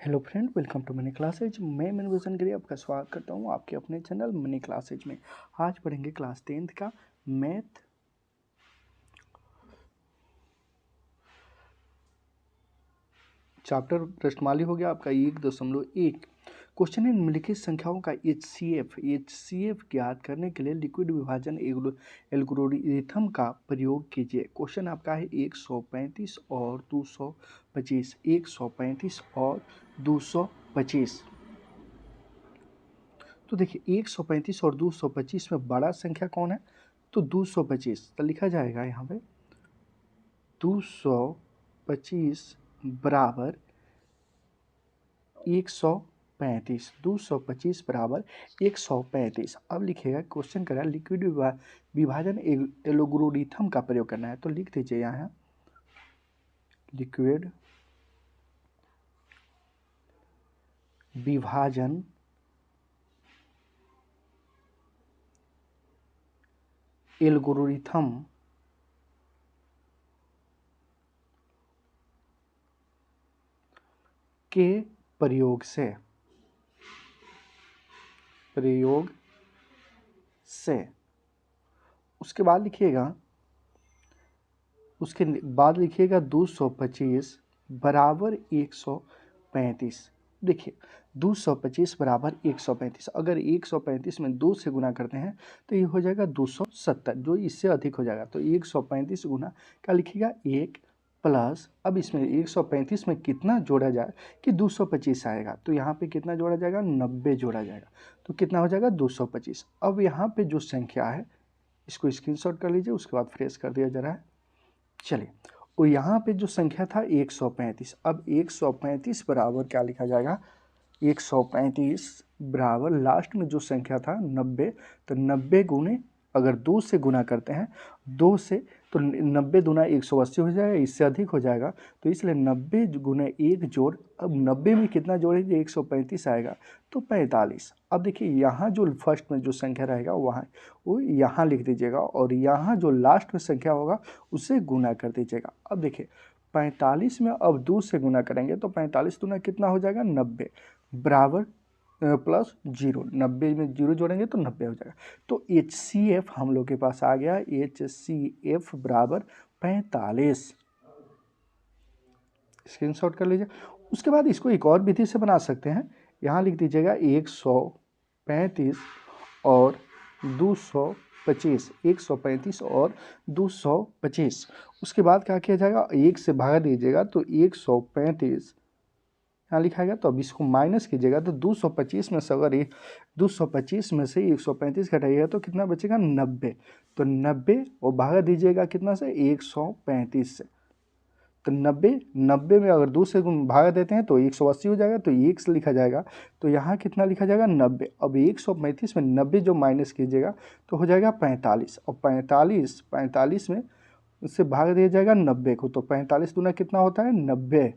Hello friend, welcome to money classes. मैं मनोरंजन गिरी आपका स्वागत करता हूं आपके अपने चैनल मनी क्लासेज में। आज पढ़ेंगे क्लास 10th का मैथ चैप्टर। प्रश्नमाली हो गया आपका 1.1। क्वेश्चन है निम्नलिखित संख्याओं का एचसीएफ ज्ञात करने के लिए लिक्विड विभाजन एल्गोरिथम का प्रयोग कीजिए। क्वेश्चन आपका है 135 और 225, 135 और 225। तो देखिए 135 और 225 में बड़ा संख्या कौन है? तो 225। तो लिखा जाएगा यहाँ पे 225 बराबर 135। 225 बराबर 135। अब लिखिएगा, क्वेश्चन कर रहा है लिक्विड विभाजन एल्गोरिथम का प्रयोग करना है। तो लिख दीजिए यहाँ लिक्विड विभाजन एल्गोरिथम के प्रयोग से उसके बाद लिखिएगा 225 बराबर 135। देखिए 225 बराबर 135। अगर 135 में 2 से गुना करते हैं तो ये हो जाएगा 270, जो इससे अधिक हो जाएगा। तो 135 गुना क्या लिखिएगा 1 प्लस, अब इसमें 135 में कितना जोड़ा जाए कि 225 आएगा, तो यहाँ पे कितना जोड़ा जाएगा 90 जोड़ा जाएगा। तो कितना हो जाएगा 225। अब यहाँ पे जो संख्या है इसको स्क्रीनशॉट कर लीजिए, उसके बाद फ्रेश कर दिया जा रहा है। चलिए, और यहाँ पे जो संख्या था 135। अब 135 बराबर क्या लिखा जाएगा? 135 बराबर लास्ट में जो संख्या था 90। तो 90 गुने, अगर 2 से गुना करते हैं 2 से, तो 90 दूना 180 हो जाएगा, इससे अधिक हो जाएगा। तो इसलिए 90 गुने 1 जोड़, अब 90 में कितना जोड़ेंगे 135 आएगा, तो 45। अब देखिए यहाँ जो फर्स्ट में जो संख्या रहेगा वहाँ वो यहाँ लिख दीजिएगा, और यहाँ जो लास्ट में संख्या होगा उससे गुना कर दीजिएगा। अब देखिए 45 में अब 2 से गुना करेंगे तो 45 दूना कितना हो जाएगा 90 बराबर प्लस 0। 90 में 0 जोड़ेंगे तो 90 हो जाएगा। तो HCF हम लोग के पास आ गया, HCF बराबर 45। स्क्रीनशॉट कर लीजिए। उसके बाद इसको एक और विधि से बना सकते हैं। यहाँ लिख दीजिएगा 135 और 225, 135 और 225। उसके बाद क्या किया जाएगा, 1 से भागा दीजिएगा तो 135 यहाँ लिखाएगा। तो अब इसको माइनस कीजिएगा तो 225 में से अगर 225 में से 135 घटाइएगा तो कितना बचेगा 90। तो 90 और भागा दीजिएगा कितना से 135 से। तो 90 में अगर 2 से भागा देते हैं तो 180 हो जाएगा, तो 1 से लिखा जाएगा। तो यहाँ कितना लिखा जाएगा 90। अब 135 में 90 जो माइनस कीजिएगा तो हो जाएगा 45, और 45 में उससे भाग दिया जाएगा 90 को। तो 45 दूना कितना होता है 90,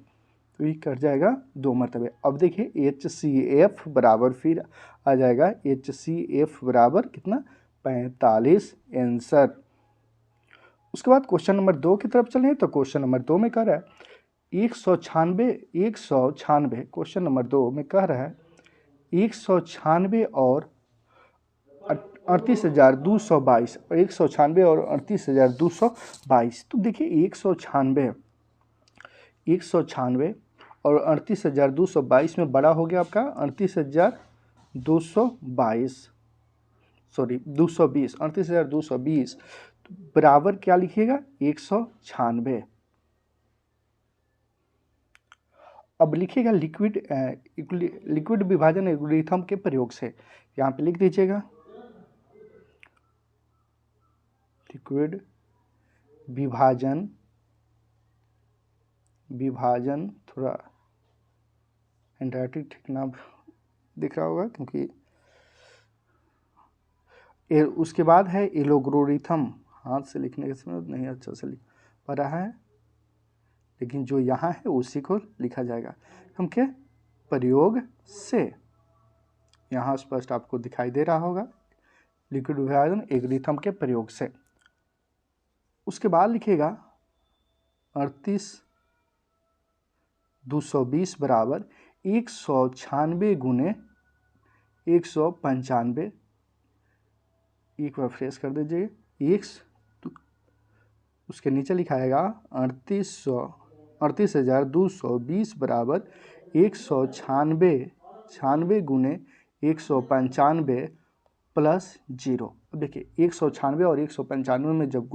तो ये कट जाएगा 2 मरतबे। अब देखिए HCF बराबर फिर आ जाएगा, HCF बराबर कितना 45 आंसर। उसके बाद क्वेश्चन नंबर 2 की तरफ चलें। तो क्वेश्चन नंबर 2 में कह रहा है 196। क्वेश्चन नंबर 2 में कह रहा है 196 और 38,222, 196 और 38,222। तो देखिए 196 और 38,222 में बड़ा हो गया आपका 38,222, सॉरी 220, 38,220। तो बराबर क्या लिखिएगा 196। अब लिखिएगा लिक्विड विभाजन एल्गोरिथम के प्रयोग से। यहाँ पे लिख दीजिएगा लिक्विड विभाजन थोड़ा हैंडराइटिंग ठीक ना दिख रहा होगा क्योंकि उसके बाद है एल्गोरिथम। हाथ से लिखने के समय नहीं अच्छा से लिख पा रहा है, लेकिन जो यहाँ है उसी को लिखा जाएगा हम के प्रयोग से। यहाँ स्पष्ट आपको दिखाई दे रहा होगा लिक्विड विभाजन एल्गोरिथम के प्रयोग से। उसके बाद लिखिएगा 38,220 बराबर 196 गुने 195, एक बार फ्रेश कर दीजिए। एक उसके नीचे लिखाएगा 38,220 बराबर 196 गुने 195 प्लस जीरो। अब देखिए 196 और 195 में जब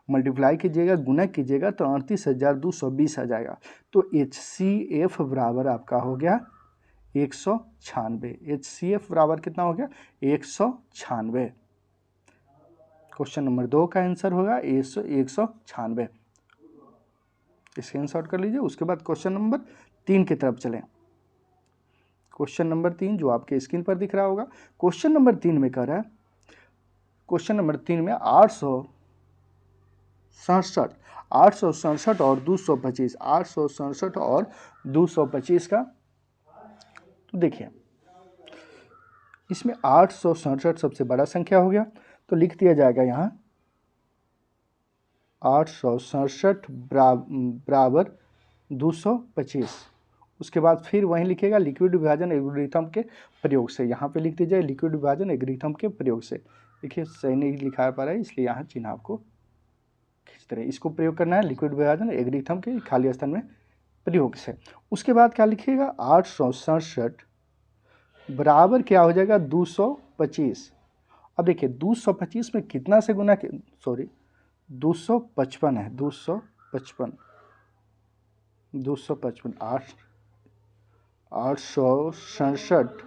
मल्टीप्लाई कीजिएगा, गुना कीजिएगा तो 38,220 आ जाएगा। तो HCF बराबर आपका हो गया 196। HCF बराबर कितना हो गया 196। क्वेश्चन नंबर 2 का आंसर होगा 196। स्क्रीनशॉट कर लीजिए। उसके बाद क्वेश्चन नंबर 3 की तरफ चलें। क्वेश्चन नंबर 3 जो आपके स्क्रीन पर दिख रहा होगा, क्वेश्चन नंबर 3 में कह रहा है, क्वेश्चन नंबर 3 में 867 और 225, 867 और 225 का, तो देखिए इसमें 867 सबसे बड़ा संख्या हो गया, तो लिख दिया जाएगा यहाँ 867 बराबर 225। उसके बाद फिर वहीं लिखेगा लिक्विड विभाजन एल्गोरिथम के प्रयोग से। यहाँ पे लिख दीजिए लिक्विड विभाजन एल्गोरिथम के प्रयोग से। देखिए सही नहीं लिखा पा रहा है, इसलिए यहाँ चिन्ह आपको खींचते रहे। इसको प्रयोग करना है लिक्विड विभाजन एल्गोरिथम के खाली स्थान में प्रयोग से। उसके बाद क्या लिखिएगा 867 बराबर क्या हो जाएगा 225। अब देखिए 225 में कितना से गुना, सॉरी 255 है, 255 867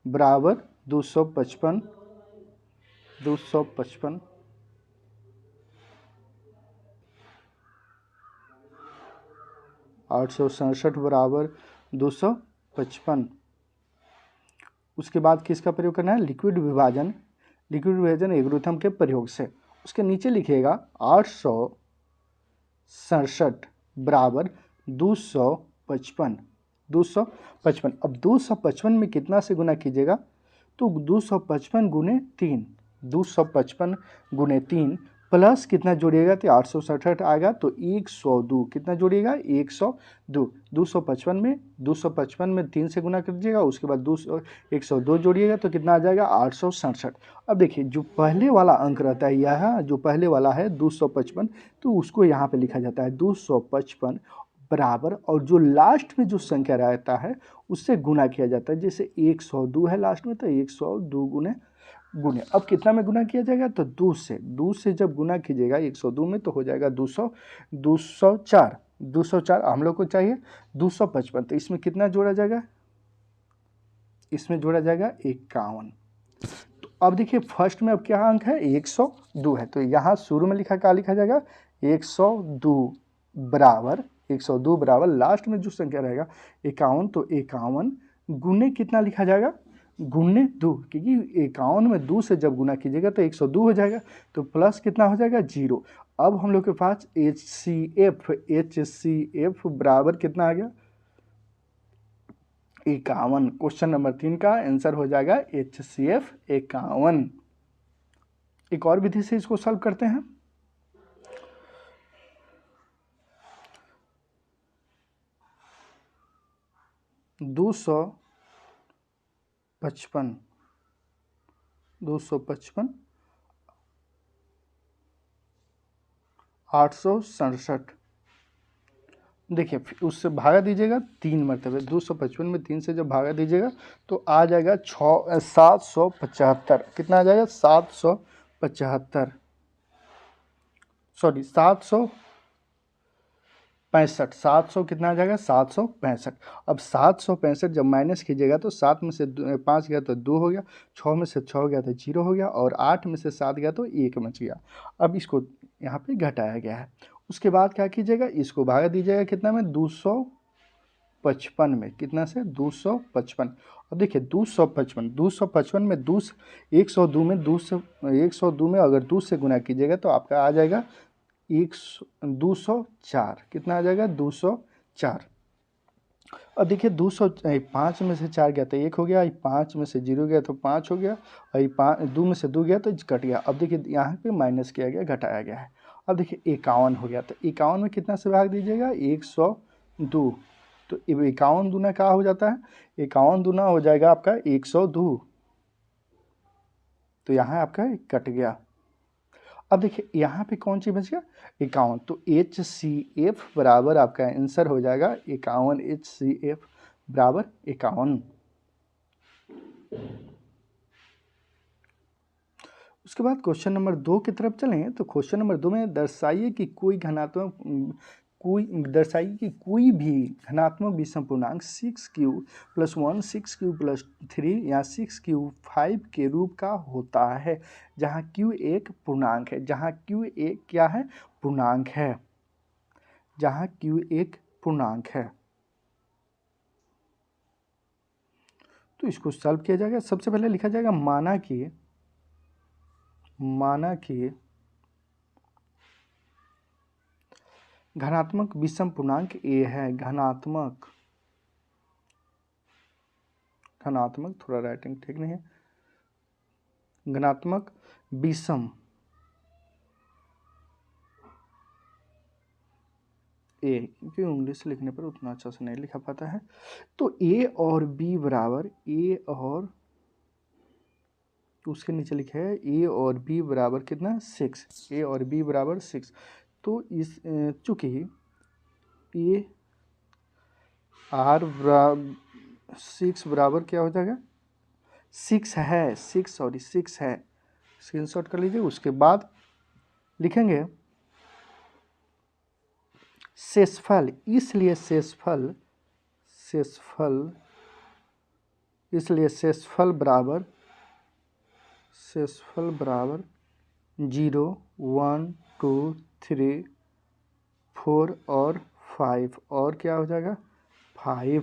बराबर 255 867 बराबर 255। उसके बाद किसका प्रयोग करना है लिक्विड विभाजन एल्गोरिथम के प्रयोग से। उसके नीचे लिखिएगा 867 बराबर 255। अब 255 में कितना से गुना कीजिएगा, तो 255 गुने 3, 255 गुने 3 प्लस कितना जोड़िएगा तो 867 आएगा, तो 102 कितना जोड़िएगा 102। 255 में 3 से गुना कर दीजिएगा, उसके बाद 102 जोड़िएगा तो कितना आ जाएगा 867। अब देखिए जो पहले वाला अंक रहता है यह जो पहले वाला है 255, तो उसको यहाँ पे लिखा जाता है 255 बराबर, और जो लास्ट में जो संख्या रहता है उससे गुना किया जाता है। जैसे 102 है लास्ट में, तो 102 गुने। अब कितना में गुना किया जाएगा, तो 2 से जब गुना कीजिएगा 102 में तो हो जाएगा 204 हम लोग को चाहिए 255, तो इसमें कितना जोड़ा जाएगा, इसमें जोड़ा जाएगा 51। तो अब देखिए फर्स्ट में अब क्या अंक है 102 है, तो यहाँ शुरू में क्या लिखा जाएगा 102 बराबर लास्ट में जो संख्या रहेगा 51, तो 51 गुने कितना लिखा जाएगा गुने 2, क्योंकि 51 में 2 से जब गुना कीजिएगा तो 102 हो जाएगा, तो प्लस कितना हो जाएगा 0। अब हम लोग के पास HCF बराबर कितना आ गया 51। क्वेश्चन नंबर 3 का आंसर हो जाएगा HCF 51। एक और विधि से इसको सॉल्व करते हैं। दो सौ पचपन 867, देखिए उससे भागा दीजिएगा 3 मरतबे। 255 में 3 से जब भागा दीजिएगा तो आ जाएगा 775। कितना आ जाएगा 775, सॉरी 765। 700 कितना आ जाएगा 765। अब 765 जब माइनस कीजिएगा तो 7 में से 5 गया तो 2 हो गया, 6 में से 6 गया तो 0 हो गया, और 8 में से 7 गया तो 1 बच गया। अब इसको यहाँ पे घटाया गया है। उसके बाद क्या कीजिएगा, इसको भागा दीजिएगा कितना में 255 में, कितना से 255। अब देखिए 255 में 102 में 102 में अगर 2 से गुना कीजिएगा तो आपका आ जाएगा 204। कितना आ जाएगा 204। और देखिए 5 में से 4 गया तो 1 हो गया, 5 में से 0 गया तो 5 हो गया, और 2 में से 2 गया तो कट गया। अब देखिए यहाँ पे माइनस किया गया, घटाया गया है। अब देखिए 51 हो गया, तो 51 में कितना से भाग दीजिएगा 102, तो तो 51 दूना क्या हो जाता है, 51 दूना हो जाएगा आपका 102। तो यहाँ आपका कट गया। अब देखिए यहाँ पे कौन चीज बच गया, 51। तो HCF बराबर आपका आंसर हो जाएगा 51। HCF बराबर 51। उसके बाद क्वेश्चन नंबर 2 की तरफ चलें तो क्वेश्चन नंबर 2 में दर्शाइए कि कोई कोई भी घनात्मक विषम पूर्णांक 6Q+1 6Q+3 या 6Q5 के रूप का होता है जहाँ Q एक पूर्णांक है, जहाँ Q एक क्या है, पूर्णांक है, जहाँ Q एक पूर्णांक है। तो इसको सॉल्व किया जाएगा। सबसे पहले लिखा जाएगा माना कि घनात्मक विषम पूर्णांक A है, घनात्मक थोड़ा राइटिंग ठीक नहीं है, घनात्मक विषम A, क्योंकि इंग्लिश लिखने पर उतना अच्छा से नहीं लिखा पाता है। तो A और B बराबर, A और उसके नीचे लिखा है A और B बराबर कितना, 6। A और B बराबर 6। तो इस चूँकि A R बराबर 6 बराबर क्या हो जाएगा, 6 है, 6 है, स्क्रीनशॉट कर लीजिए। उसके बाद लिखेंगे शेषफल, इसलिए शेषफल बराबर 0 1 2 3 4 और 5, और क्या हो जाएगा 5।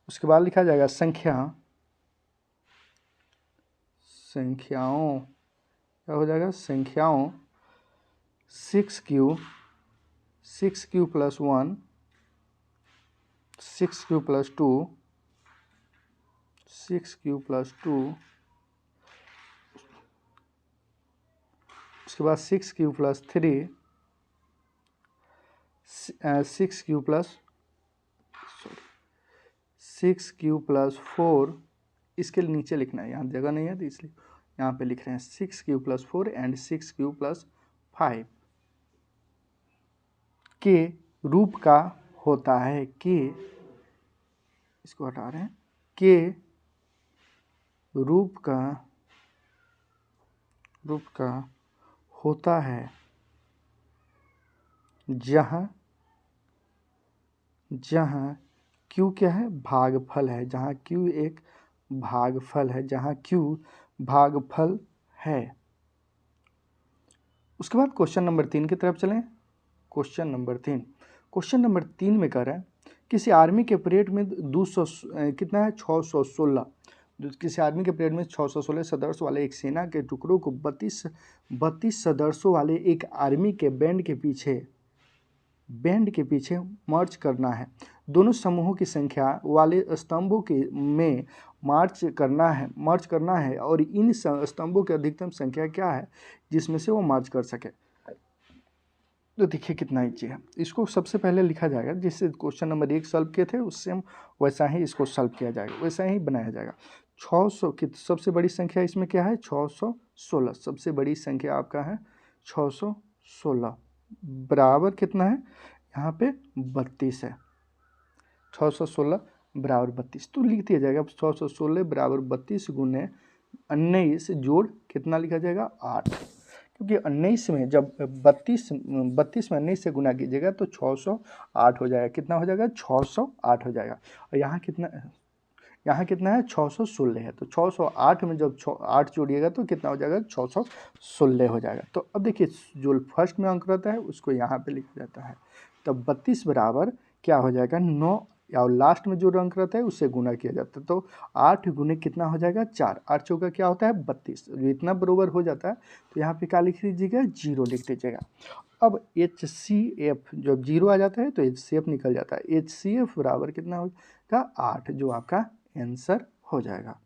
उसके बाद लिखा जाएगा संख्याओं क्या हो जाएगा, संख्याओं 6Q+1 6Q+2 उसके बाद 6Q+3 6Q+4, इसके नीचे लिखना है, यहाँ जगह नहीं है तो इसलिए यहाँ पे लिख रहे हैं 6Q+4 एंड 6Q+5 के रूप का होता है, के इसको हटा रहे हैं, के रूप का होता है जहाँ Q क्या है, भागफल है, जहाँ Q एक भागफल है, जहाँ Q भागफल है। उसके बाद क्वेश्चन नंबर 3 की तरफ चलें। क्वेश्चन नंबर 3 में कह रहा है किसी आर्मी के परेड में 200 कितना है 616, किसी आर्मी के परेड में 616 सदस्य वाले एक सेना के टुकड़ों को 32 सदस्यों वाले एक आर्मी के बैंड के पीछे मार्च करना है। दोनों समूहों की संख्या वाले स्तंभों के में मार्च करना है और इन स्तंभों की अधिकतम संख्या क्या है जिसमें से वो मार्च कर सके। तो देखिए कितना ईजी है। इसको सबसे पहले लिखा जाएगा, जिससे क्वेश्चन नंबर 1 सॉल्व किए थे उससे हम वैसा ही इसको सॉल्व किया जाएगा, वैसा ही बनाया जाएगा। 600 की सबसे बड़ी संख्या इसमें क्या है, 616, सबसे बड़ी संख्या आपका है 616, बराबर कितना है यहाँ पे 32 है, 616 बराबर 32। तो लिख दिया जाएगा 616 बराबर 32 गुने 19 जोड़ कितना लिखा जाएगा 8, क्योंकि 19 में जब 32 में 19 से गुना कीजिएगा तो 608 हो जाएगा। कितना हो जाएगा 608 हो जाएगा। और यहाँ कितना है 616 है, तो 608 में जब 8 जोड़िएगा तो कितना हो जाएगा 616 हो जाएगा। तो अब देखिए जो फर्स्ट में अंक रहता है उसको यहाँ पे लिखा जाता है। तब 32 बराबर क्या हो जाएगा 9, या लास्ट में जो अंक रहता है उससे गुना किया जाता है। तो 8 गुने कितना हो जाएगा 4, 8 चौका क्या होता है 32, जो इतना बराबर हो जाता है तो यहाँ पे क्या लिख लीजिएगा 0 लिख दीजिएगा। अब HCF जब 0 आ जाता है तो HCF निकल जाता है। HCF बराबर कितना होगा 8, जो आपका आंसर हो जाएगा।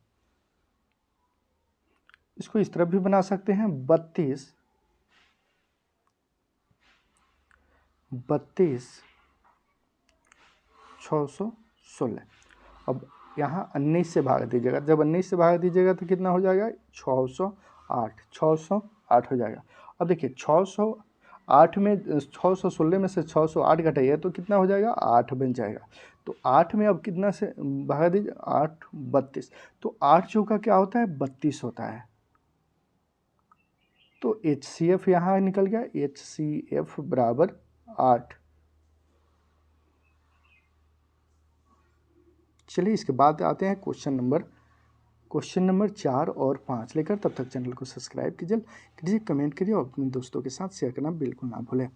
इसको इस तरफ भी बना सकते हैं 32 616। अब यहाँ 19 से भाग दीजिएगा, जब 19 से भाग दीजिएगा तो कितना हो जाएगा 608, 608 हो जाएगा। अब देखिए 608 में 616 में से 608 घटाइए तो कितना हो जाएगा 8 बन जाएगा। तो 8 में अब कितना से भाग दीजिए 8 32, तो 8 चौका क्या होता है 32 होता है। तो HCF यहाँ निकल गया, HCF बराबर 8। चलिए इसके बाद आते हैं क्वेश्चन नंबर 4 और 5 लेकर। तब तक चैनल को सब्सक्राइब कीजिए, कमेंट करिए और अपने दोस्तों के साथ शेयर करना बिल्कुल ना भूलें।